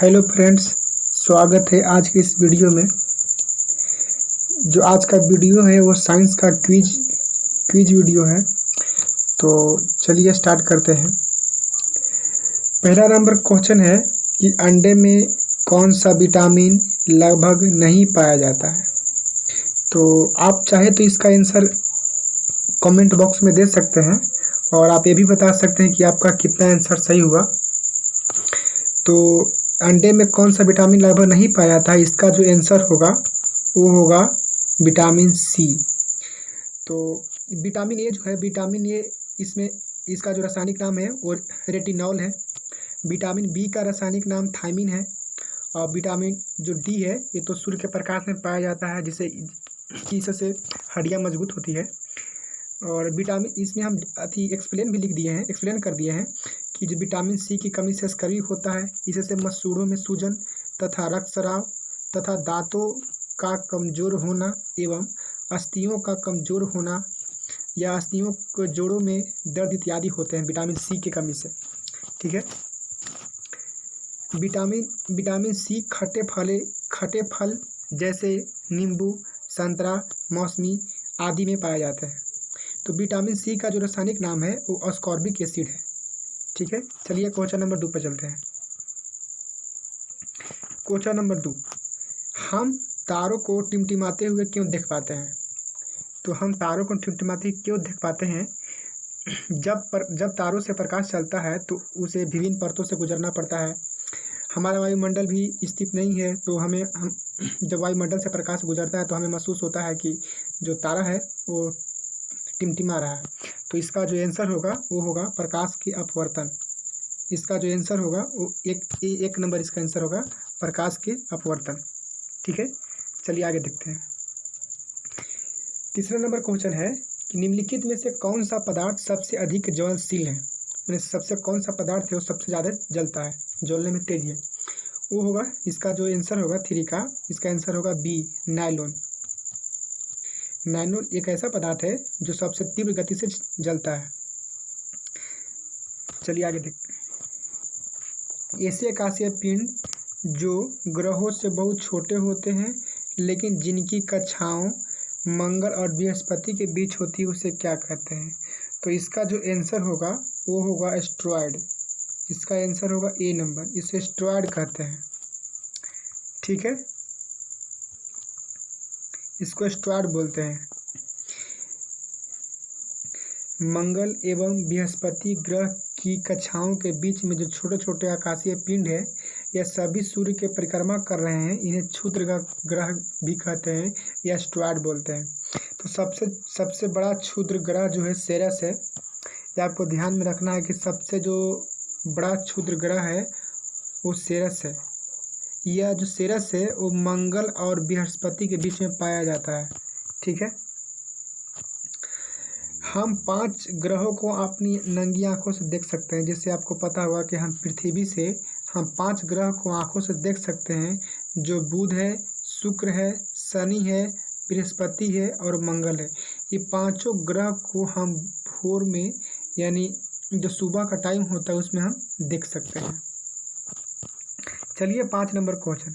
Hello friends, स्वागत है आज की इस वीडियो में। जो आज का वीडियो है वो साइंस का क्विज वीडियो है। तो चलिए स्टार्ट करते हैं। पहला नंबर क्वेश्चन है कि अंडे में कौन सा विटामिन लगभग नहीं पाया जाता है। तो आप चाहे तो इसका आंसर कमेंट बॉक्स में दे सकते हैं और आप ये भी बता सकते हैं कि आपका कितना आंसर सही हुआ। तो अंडे में कौन सा विटामिन लगभग नहीं पाया जाता है, इसका जो आंसर होगा वो होगा विटामिन सी। तो विटामिन ए जो है, विटामिन ए इसमें इसका जो रासायनिक नाम है वो रेटिनॉल है। विटामिन बी का रासायनिक नाम थायमिन है। और विटामिन जो डी है ये तो सूर्य के प्रकाश में पाया जाता है, जिससे इससे हड्डियाँ मजबूत होती है। और विटामिन इसमें हम एक्सप्लेन कर दिए हैं कि जो विटामिन सी की कमी से स्कर्वी होता है, इससे मसूड़ों में सूजन तथा रक्तस्राव तथा दांतों का कमजोर होना एवं अस्थियों का कमजोर होना या अस्थियों के जोड़ों में दर्द इत्यादि होते हैं विटामिन सी की कमी से। ठीक है। विटामिन सी खट्टे फल जैसे नींबू, संतरा, मौसमी आदि में पाए जाते हैं। तो विटामिन सी का जो रासायनिक नाम है वो अस्कॉर्बिक एसिड है। ठीक है। चलिए क्वेश्चन नंबर 2 पर चलते हैं। क्वेश्चन नंबर 2, हम तारों को टिमटिमाते हुए क्यों देख पाते हैं? तो हम तारों को टिमटिमाते हुए क्यों देख पाते हैं? जब तारों से प्रकाश चलता है तो उसे विभिन्न परतों से गुजरना पड़ता है। हमारा वायुमंडल भी स्थित नहीं है, तो हम जब वायुमंडल से प्रकाश गुजरता है तो हमें महसूस होता है कि जो तारा है वो टिमटिमा रहा है। तो इसका जो आंसर होगा वो होगा प्रकाश की अपवर्तन। इसका जो आंसर होगा वो एक नंबर इसका आंसर होगा प्रकाश के अपवर्तन। ठीक है। चलिए आगे देखते हैं। तीसरा नंबर क्वेश्चन है कि निम्नलिखित में से कौन सा पदार्थ सबसे अधिक ज्वलनशील है? मैंने सबसे कौन सा पदार्थ है वो सबसे ज़्यादा जलता है, ज्वलने में तेज है? वो होगा, इसका जो आंसर होगा 3 का, इसका आंसर होगा बी, नायलॉन। नायलॉन एक ऐसा पदार्थ है जो सबसे तीव्र गति से जलता है। चलिए आगे देखते हैं। ऐसे आकाशीय पिंड जो ग्रहों से बहुत छोटे होते हैं लेकिन जिनकी कक्षाओं मंगल और बृहस्पति के बीच होती है उसे क्या कहते हैं? तो इसका जो आंसर होगा वो होगा एस्ट्रॉयड। इसका आंसर होगा ए नंबर, इसे एस्ट्रॉयड कहते हैं। ठीक है, इसको एस्ट्रॉयड बोलते हैं। मंगल एवं बृहस्पति ग्रह की कक्षाओं के बीच में जो छोटे छोटे आकाशीय पिंड है, यह सभी सूर्य के परिक्रमा कर रहे हैं। इन्हें क्षुद्र ग्रह भी कहते हैं या एस्ट्रॉयड बोलते हैं। तो सबसे बड़ा क्षुद्र ग्रह जो है सेरस है। यह आपको ध्यान में रखना है कि सबसे जो बड़ा क्षुद्र ग्रह है वो सेरस है। यह जो सेरस है वो मंगल और बृहस्पति के बीच में पाया जाता है। ठीक है। हम 5 ग्रहों को अपनी नंगी आंखों से देख सकते हैं। जैसे आपको पता होगा कि हम पृथ्वी से 5 ग्रह को आंखों से देख सकते हैं, जो बुध है, शुक्र है, शनि है, बृहस्पति है और मंगल है। ये पांचों ग्रह को हम भोर में, यानी जो सुबह का टाइम होता है उसमें हम देख सकते हैं। चलिए 5 नंबर क्वेश्चन,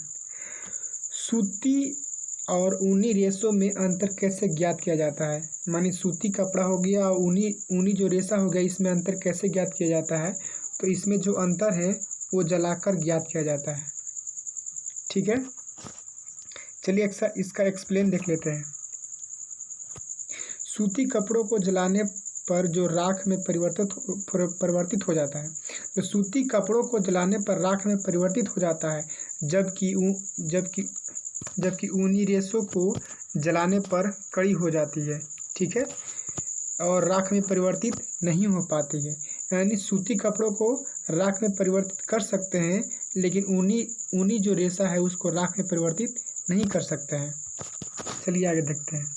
सूती और ऊनी रेशों में अंतर कैसे ज्ञात किया जाता है? मानी सूती कपड़ा हो गया और ऊनी जो रेशा हो गया, इसमें अंतर कैसे ज्ञात किया जाता है? तो इसमें जो अंतर है वो जलाकर ज्ञात किया जाता है। ठीक है। चलिए इसका एक्सप्लेन देख लेते हैं। सूती कपड़ों को जलाने पर जो राख में परिवर्तित हो जाता है, तो सूती कपड़ों को जलाने पर राख में परिवर्तित हो जाता है, जबकि ऊनी रेशों को जलाने पर कड़ी हो जाती है। ठीक है, और राख में परिवर्तित नहीं हो पाती है। यानी सूती कपड़ों को राख में परिवर्तित कर सकते हैं, लेकिन ऊनी जो रेशा है उसको राख में परिवर्तित नहीं कर सकते हैं। चलिए आगे देखते हैं।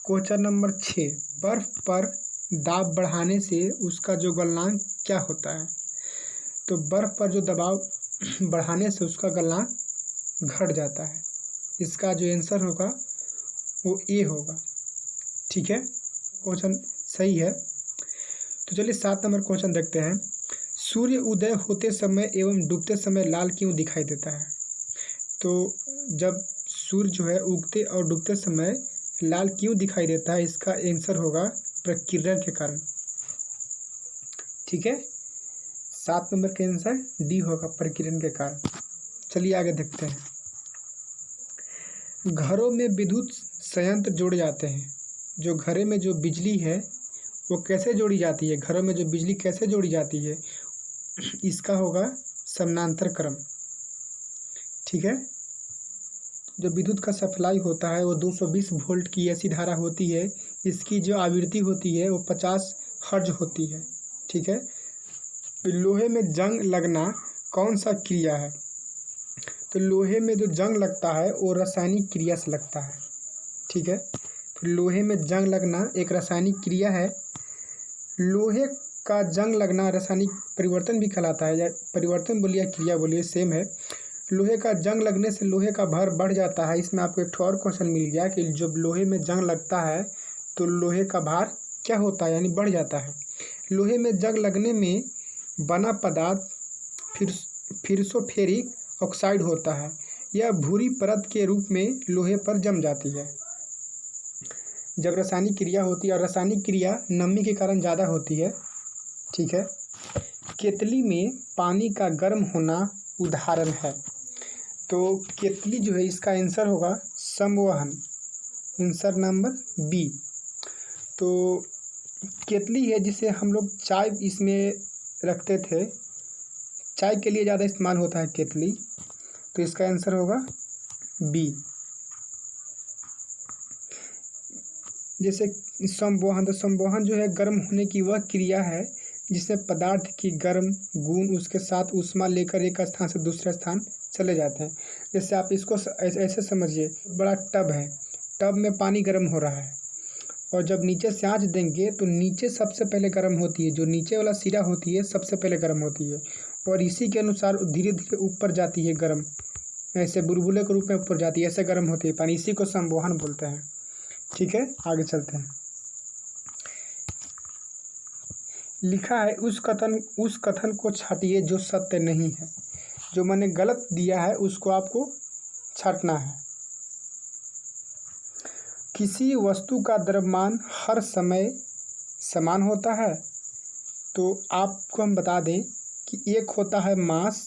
क्वेश्चन नंबर 6, बर्फ पर दाब बढ़ाने से उसका जो गलनांक क्या होता है? तो बर्फ पर जो दबाव बढ़ाने से उसका गलनांक घट जाता है। इसका जो आंसर होगा वो ए होगा। ठीक है, क्वेश्चन सही है। तो चलिए 7 नंबर क्वेश्चन देखते हैं। सूर्य उदय होते समय एवं डूबते समय लाल क्यों दिखाई देता है? तो जब सूर्य जो है उगते और डूबते समय लाल क्यों दिखाई देता है, इसका आंसर होगा प्रकीर्णन के कारण। ठीक है, 7 नंबर का आंसर डी होगा, प्रकीर्णन के कारण। चलिए आगे देखते हैं। घरों में विद्युत संयंत्र जोड़े जाते हैं। जो घरे में जो बिजली है वो कैसे जोड़ी जाती है, घरों में जो बिजली कैसे जोड़ी जाती है, इसका होगा समानांतर क्रम। ठीक है, जो विद्युत का सप्लाई होता है वो 220 वोल्ट की ऐसी धारा होती है, इसकी जो आवृत्ति होती है वो 50 हर्ट्ज होती है। ठीक है, लोहे में जंग लगना कौन सा क्रिया है? तो लोहे में जो जंग लगता है वो रासायनिक क्रिया से लगता है। ठीक है, तो लोहे में जंग लगना एक रासायनिक क्रिया है। लोहे का जंग लगना रासायनिक परिवर्तन भी कहलाता है, या परिवर्तन बोलिए या क्रिया बोलिए सेम है। लोहे का जंग लगने से लोहे का भार बढ़ जाता है। इसमें आपको एक और क्वेश्चन मिल गया कि जब लोहे में जंग लगता है तो लोहे का भार क्या होता है, यानी बढ़ जाता है। लोहे में जंग लगने में बना पदार्थ फिरसोफेरिक ऑक्साइड होता है। यह भूरी परत के रूप में लोहे पर जम जाती है। जब रासायनिक क्रिया होती है, और रासायनिक क्रिया नमी के कारण ज़्यादा होती है। ठीक है, केतली में पानी का गर्म होना उदाहरण है। तो केतली जो है इसका आंसर होगा संवहन, आंसर नंबर बी। तो केतली है जिसे हम लोग चाय इसमें रखते थे, चाय के लिए ज़्यादा इस्तेमाल होता है केतली, तो इसका आंसर होगा बी। जैसे संवहन, तो संवहन जो है गर्म होने की वह क्रिया है जिससे पदार्थ की गर्म गुण उसके साथ ऊष्मा लेकर एक स्थान से दूसरे स्थान चले जाते हैं। जैसे आप इसको ऐसे समझिए, बड़ा टब है, टब में पानी गर्म हो रहा है और जब नीचे से आंच देंगे तो नीचे सबसे पहले गर्म होती है, जो नीचे वाला सिरा होती है सबसे पहले गर्म होती है, और इसी के अनुसार धीरे धीरे ऊपर जाती है गर्म, ऐसे बुलबुले के रूप में ऊपर जाती है, ऐसे गर्म होती है पानी, इसी को संवहन बोलते हैं। ठीक है, आगे चलते हैं। लिखा है उस कथन को छाटिए जो सत्य नहीं है। जो मैंने गलत दिया है उसको आपको छाटना है। किसी वस्तु का द्रव्यमान हर समय समान होता है। तो आपको हम बता दें कि एक होता है मास,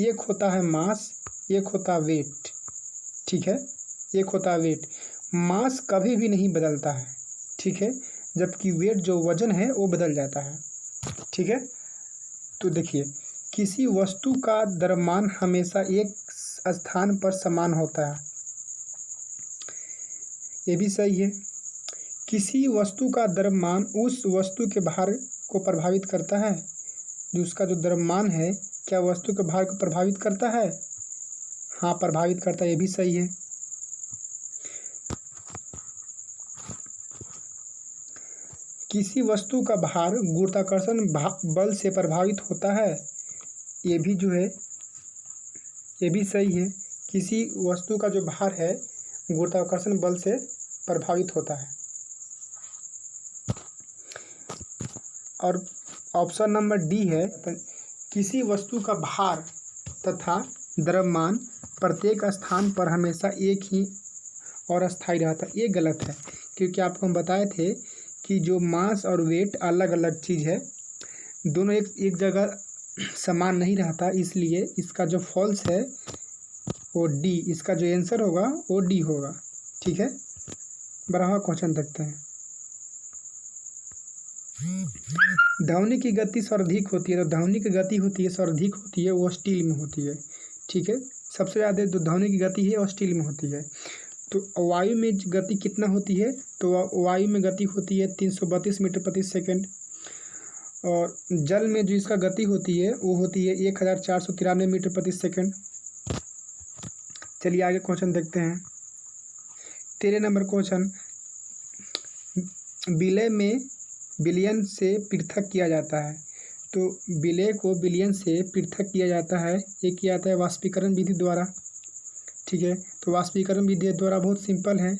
एक होता है मास, एक होता है वेट। ठीक है, एक होता है वेट। मास कभी भी नहीं बदलता है। ठीक है, जबकि वेट जो वजन है वो बदल जाता है। ठीक है, तो देखिए, किसी वस्तु का द्रव्यमान हमेशा एक स्थान पर समान होता है, ये भी सही है। किसी वस्तु का द्रव्यमान उस वस्तु के भार को प्रभावित करता है। जो उसका जो द्रव्यमान है क्या वस्तु के भार को प्रभावित करता है? हाँ, प्रभावित करता है, ये भी सही है। किसी वस्तु का भार गुरुत्वाकर्षण बल से प्रभावित होता है, ये भी जो है ये भी सही है। किसी वस्तु का जो भार है गुरुत्वाकर्षण बल से प्रभावित होता है। और ऑप्शन नंबर डी है, किसी वस्तु का भार तथा द्रव्यमान प्रत्येक स्थान पर हमेशा एक ही और अस्थायी रहता है। ये गलत है, क्योंकि आपको हम बताए थे कि जो मास और वेट अलग अलग चीज़ है, दोनों एक जगह समान नहीं रहता, इसलिए इसका जो फॉल्स है वो डी, इसका जो आंसर होगा वो डी होगा। ठीक है, बराबर क्वेश्चन देखते हैं। ध्वनि की गति सर्वाधिक होती है, तो ध्वनि की गति होती है सर्वाधिक होती है वो स्टील में होती है। ठीक है, सबसे ज़्यादा जो ध्वनि की गति है वो स्टील में होती है। तो वायु में गति कितना होती है? तो वायु में गति होती है 332 मीटर प्रति सेकंड, और जल में जो इसका गति होती है वो होती है 1493 मीटर प्रति सेकंड। चलिए आगे क्वेश्चन देखते हैं। 13 नंबर क्वेश्चन, विलय में विलयन से पृथक किया जाता है। तो विलय को विलयन से पृथक किया जाता है, ये किया जाता है वाष्पीकरण विधि द्वारा। ठीक है, तो वाष्पीकरण विधि द्वारा बहुत सिंपल है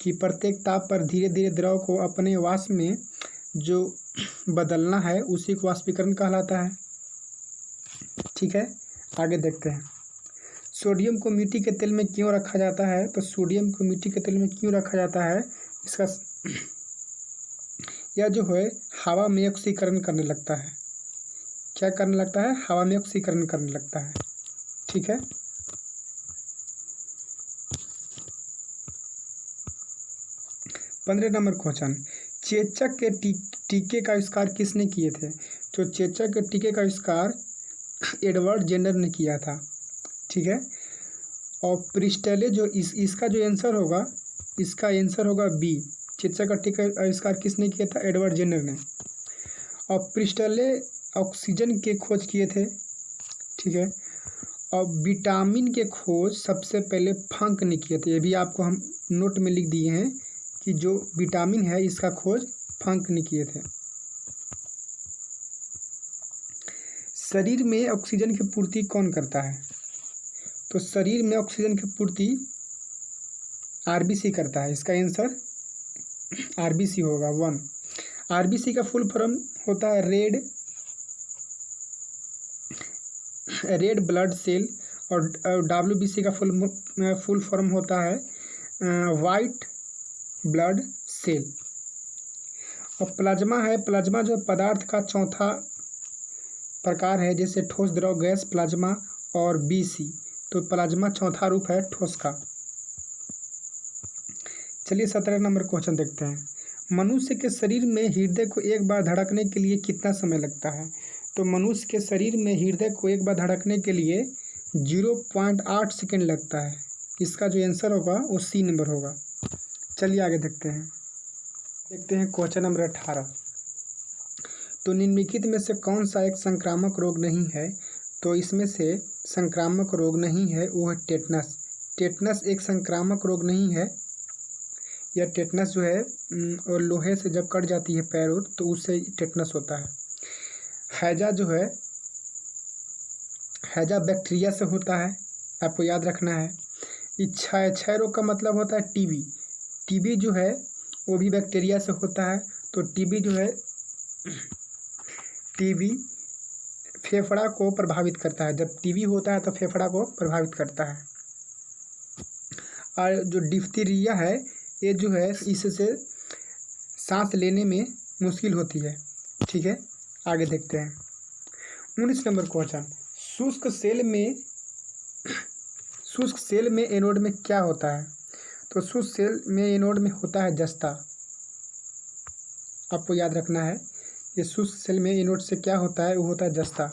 कि प्रत्येक ताप पर धीरे धीरे द्रव को अपने वाष्प में जो बदलना है उसी को वाष्पीकरण कहलाता है। ठीक है, आगे देखते हैं। सोडियम को मिट्टी के तेल में क्यों रखा जाता है? तो सोडियम को मिट्टी के तेल में क्यों रखा जाता है, इसका यह जो है हवा में ऑक्सीकरण करने लगता है। क्या करने लगता है? हवा में ऑक्सीकरण करने लगता है। ठीक है, 15 नंबर क्वेश्चन, चेचक के टीके का आविष्कार किसने किए थे? तो चेचक के टीके का आविष्कार एडवर्ड जेनर ने किया था। ठीक है, और प्रिस्टले जो इसका जो आंसर होगा, इसका आंसर होगा बी। चेचक का टीका का आविष्कार किसने किया था? एडवर्ड जेनर ने। और प्रिस्टले ऑक्सीजन के खोज किए थे। ठीक है, और विटामिन के खोज सबसे पहले फंक ने किए थे। ये भी आपको हम नोट में लिख दिए हैं कि जो विटामिन है इसका खोज फंक ने किए थे। शरीर में ऑक्सीजन की पूर्ति कौन करता है? तो शरीर में ऑक्सीजन की पूर्ति आरबीसी करता है। इसका आंसर आरबीसी होगा 1। आरबीसी का फुल फॉर्म होता है रेड ब्लड सेल, और डब्ल्यूबीसी का फुल फॉर्म होता है वाइट ब्लड सेल। और प्लाज्मा है, प्लाज्मा जो पदार्थ का चौथा प्रकार है, जैसे ठोस, द्रव, गैस, प्लाज्मा और बीसी। तो प्लाज्मा चौथा रूप है ठोस का। चलिए 17 नंबर क्वेश्चन देखते हैं। मनुष्य के शरीर में हृदय को एक बार धड़कने के लिए कितना समय लगता है? तो मनुष्य के शरीर में हृदय को एक बार धड़कने के लिए 0.8 सेकेंड लगता है। इसका जो आंसर होगा वो सी नंबर होगा। चलिए आगे देखते हैं क्वेश्चन नंबर 18। तो निम्नलिखित में से कौन सा एक संक्रामक रोग नहीं है? तो इसमें से संक्रामक रोग नहीं है वो है टेटनस। टेटनस एक संक्रामक रोग नहीं है। यह टेटनस जो है और लोहे से जब कट जाती है पैर तो उससे टेटनस होता है। हैजा जो है, हैजा बैक्टीरिया से होता है, आपको याद रखना है। क्षय रोग का मतलब होता है टीबी। टीबी जो है वो भी बैक्टीरिया से होता है। तो टीबी जो है, टीबी फेफड़ा को प्रभावित करता है। जब टीबी होता है तो फेफड़ा को प्रभावित करता है। और जो डिप्थीरिया है ये जो है इससे सांस लेने में मुश्किल होती है। ठीक है, आगे देखते हैं 19 नंबर क्वेश्चन। शुष्क सेल में एनोड में क्या होता है? तो शुष्क सेल में एनोड में होता है जस्ता। आपको याद रखना है ये शुष्क सेल में एनोड से क्या होता है, वो होता है जस्ता।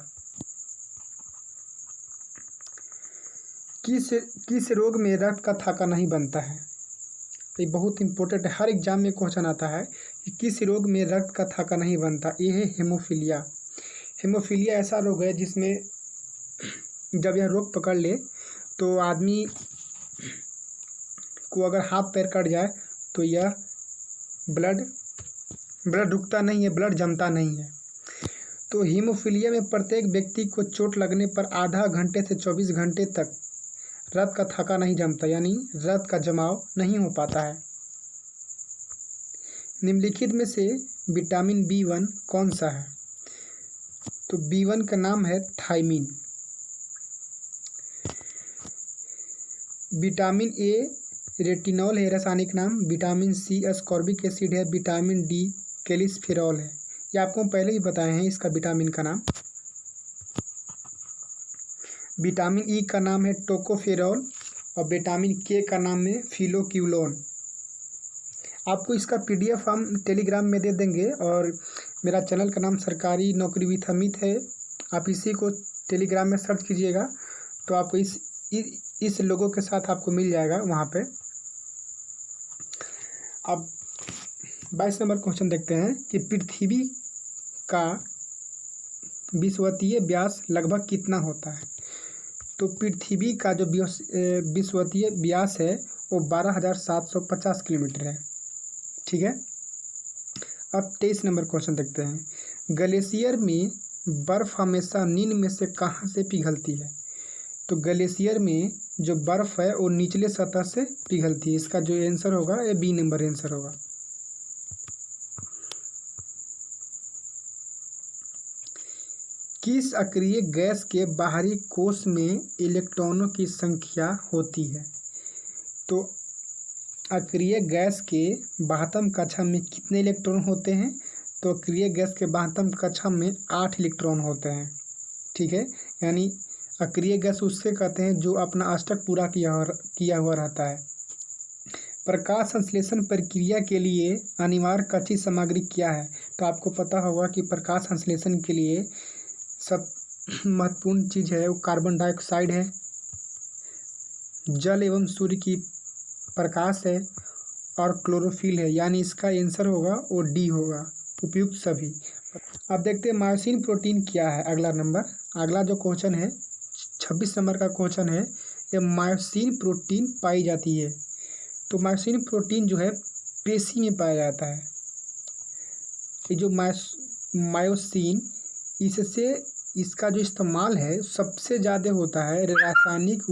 किस रोग में रक्त का थाका नहीं बनता है? ये बहुत इंपॉर्टेंट है, हर एग्जाम में क्वेश्चन आता है कि किस रोग में रक्त का थाका नहीं बनता। ये है हेमोफीलिया। हेमोफीलिया ऐसा रोग है जिसमें जब यह रोग पकड़ ले तो आदमी को अगर हाथ पैर कट जाए तो यह ब्लड रुकता नहीं है, ब्लड जमता नहीं है। तो हीमोफीलिया में प्रत्येक व्यक्ति को चोट लगने पर आधा घंटे से 24 घंटे तक रक्त का थका नहीं जमता, यानी रक्त का जमाव नहीं हो पाता है। निम्नलिखित में से विटामिन B1 कौन सा है? तो B1 का नाम है थायमीन। विटामिन A रेटिनॉल है रासायनिक नाम। विटामिन C अस्कॉर्बिक एसिड है। विटामिन D कैल्सिफेरॉल है। ये आपको पहले ही बताए हैं इसका विटामिन का नाम। विटामिन E का नाम है टोकोफेरॉल और विटामिन K का नाम है फिलोक्यूलोन। आपको इसका PDF हम टेलीग्राम में दे देंगे और मेरा चैनल का नाम सरकारी नौकरी विद अमित है। आप इसी को टेलीग्राम में सर्च कीजिएगा तो आपको इस लोगों के साथ आपको मिल जाएगा वहाँ पे। अब 22 नंबर क्वेश्चन देखते हैं कि पृथ्वी का विषुवतीय व्यास लगभग कितना होता है? तो पृथ्वी का जो विषुवतीय व्यास है वो 12,750 किलोमीटर है। ठीक है, अब 23 नंबर क्वेश्चन देखते हैं। ग्लेशियर में बर्फ हमेशा निम्न में से कहाँ से पिघलती है? तो ग्लेशियर में जो बर्फ है वो निचले सतह से पिघलती है। इसका जो आंसर होगा ये B नंबर आंसर होगा। किस अक्रिय गैस के बाहरी कोश में इलेक्ट्रॉनों की संख्या होती है? तो अक्रिय गैस के बाह्यतम कक्षा में कितने इलेक्ट्रॉन होते हैं? तो अक्रिय गैस के बाह्यतम कक्षा में 8 इलेक्ट्रॉन होते हैं। ठीक है, यानी अक्रिय गैस उससे कहते हैं जो अपना अष्टक पूरा किया हुआ रहता है। प्रकाश संश्लेषण प्रक्रिया के लिए अनिवार्य कच्ची सामग्री क्या है? तो आपको पता होगा कि प्रकाश संश्लेषण के लिए सब महत्वपूर्ण चीज़ है वो कार्बन डाइऑक्साइड है, जल एवं सूर्य की प्रकाश है और क्लोरोफिल है, यानी इसका आंसर होगा वो डी होगा, उपयुक्त सभी। अब देखते हैं मायोसिन प्रोटीन क्या है। अगला जो क्वेश्चन है 26 नंबर का क्वेश्चन है, ये मायोसिन प्रोटीन पाई जाती है। तो मायोसिन प्रोटीन जो है पेशी में पाया जाता है। ये जो मायोसिन इससे इसका जो इस्तेमाल है सबसे ज़्यादा होता है रासायनिक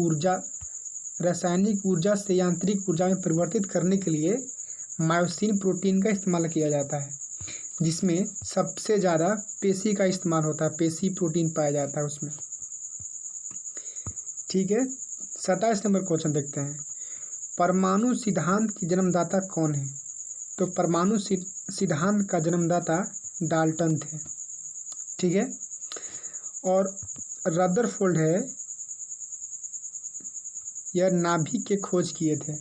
ऊर्जा से यांत्रिक ऊर्जा में परिवर्तित करने के लिए मायोसिन प्रोटीन का इस्तेमाल किया जाता है, जिसमें सबसे ज़्यादा पेशी का इस्तेमाल होता है, पेशी प्रोटीन पाया जाता है उसमें। ठीक है, 27 नंबर क्वेश्चन देखते हैं। परमाणु सिद्धांत की जन्मदाता कौन है? तो परमाणु सिद्धांत का जन्मदाता डाल्टन थे। ठीक है, और रदरफोर्ड है, यह नाभिक के खोज किए थे।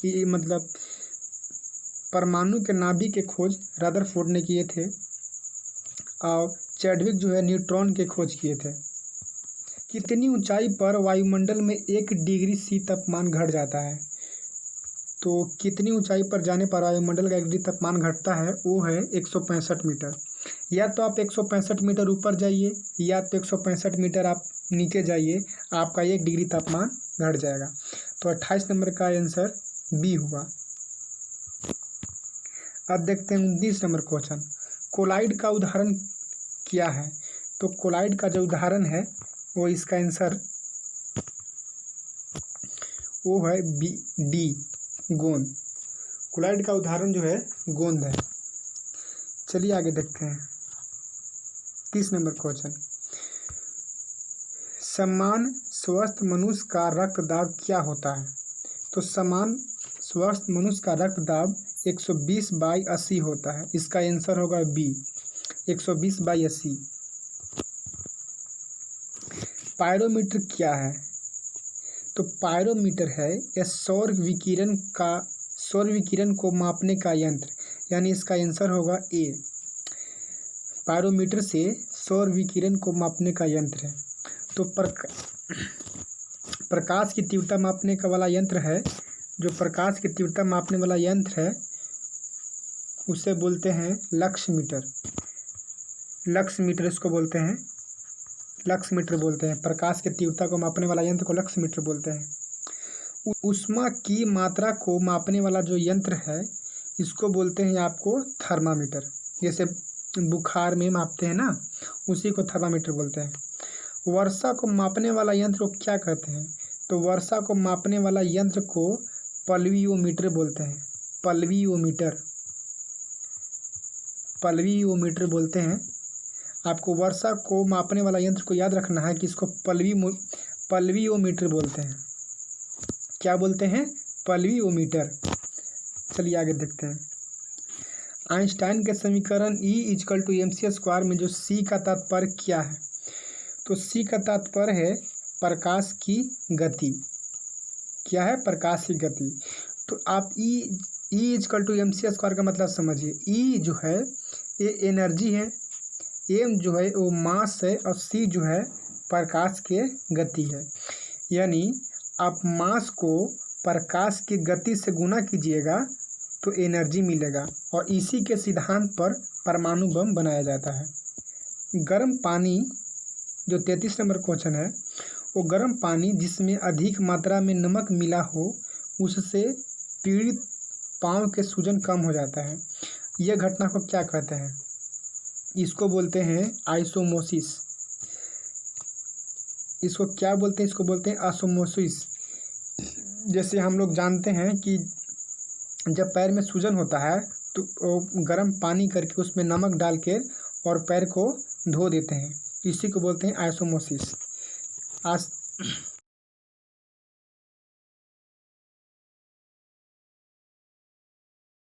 ये मतलब परमाणु के नाभिक के खोज रदरफोर्ड ने किए थे, और चैडविक जो है न्यूट्रॉन के खोज किए थे। कितनी ऊंचाई पर वायुमंडल में 1 डिग्री सी तापमान घट जाता है? तो कितनी ऊंचाई पर जाने पर वायुमंडल का 1 डिग्री तापमान घटता है? वो है 165 मीटर। या तो आप 165 मीटर ऊपर जाइए या तो 165 मीटर आप नीचे जाइए, आपका 1 डिग्री तापमान घट जाएगा। तो 28 नंबर का आंसर बी हुआ। अब देखते हैं 19 नंबर क्वेश्चन। कोलाइड का उदाहरण क्या है? तो कोलाइड का जो उदाहरण है वो इसका आंसर वो है डी, गोंद। कोलाइड का उदाहरण जो है गोंद है। चलिए आगे देखते हैं 30 नंबर क्वेश्चन। समान स्वस्थ मनुष्य का रक्तदाब क्या होता है? तो समान स्वस्थ मनुष्य का रक्तदाब 120/80 होता है। इसका आंसर होगा बी, 120/80। पायरोमीटर क्या है? तो पायरोमीटर है यह सौर विकिरण को मापने का यंत्र, यानी इसका आंसर होगा ए। पायरोमीटर से सौर विकिरण को मापने का यंत्र है। तो प्रकाश की तीव्रता मापने का वाला यंत्र है, जो प्रकाश की तीव्रता मापने वाला यंत्र है उसे बोलते हैं लक्स मीटर इसको बोलते हैं, लक्स मीटर बोलते हैं। प्रकाश की तीव्रता को मापने वाला यंत्र को लक्स मीटर बोलते हैं। ऊष्मा की मात्रा को मापने वाला जो यंत्र है इसको बोलते हैं आपको थर्मामीटर। जैसे बुखार में मापते हैं ना, उसी को थर्मामीटर बोलते हैं। वर्षा को मापने वाला यंत्र को क्या कहते हैं? तो वर्षा को मापने वाला यंत्र को पल्वियोमीटर बोलते हैं। पल्वियोमीटर बोलते हैं। आपको वर्षा को मापने वाला यंत्र को याद रखना है कि इसको पल्वियोमीटर बोलते हैं। क्या बोलते हैं? पल्वियोमीटर। चलिए आगे देखते हैं। आइंस्टाइन के समीकरण E=mc² में जो C का तात्पर्य क्या है? तो C का तात्पर्य है प्रकाश की गति। क्या है? प्रकाश की गति। तो आप E=mc² का मतलब समझिए। E जो है ये एनर्जी है, m जो है वो मास है, और c जो है प्रकाश के गति है। यानी आप मास को प्रकाश की गति से गुना कीजिएगा तो एनर्जी मिलेगा, और इसी के सिद्धांत पर परमाणु बम बनाया जाता है। गर्म पानी जो 33 नंबर क्वेश्चन है, वो गर्म पानी जिसमें अधिक मात्रा में नमक मिला हो उससे पीड़ित पाँव के सूजन कम हो जाता है। यह घटना को क्या कहते हैं? इसको बोलते हैं आइसोमोसिस। इसको क्या बोलते हैं? इसको बोलते हैं आइसोमोसिस। जैसे हम लोग जानते हैं कि जब पैर में सूजन होता है तो गर्म पानी करके उसमें नमक डाल के और पैर को धो देते हैं, इसी को बोलते हैं आइसोमोसिस। आज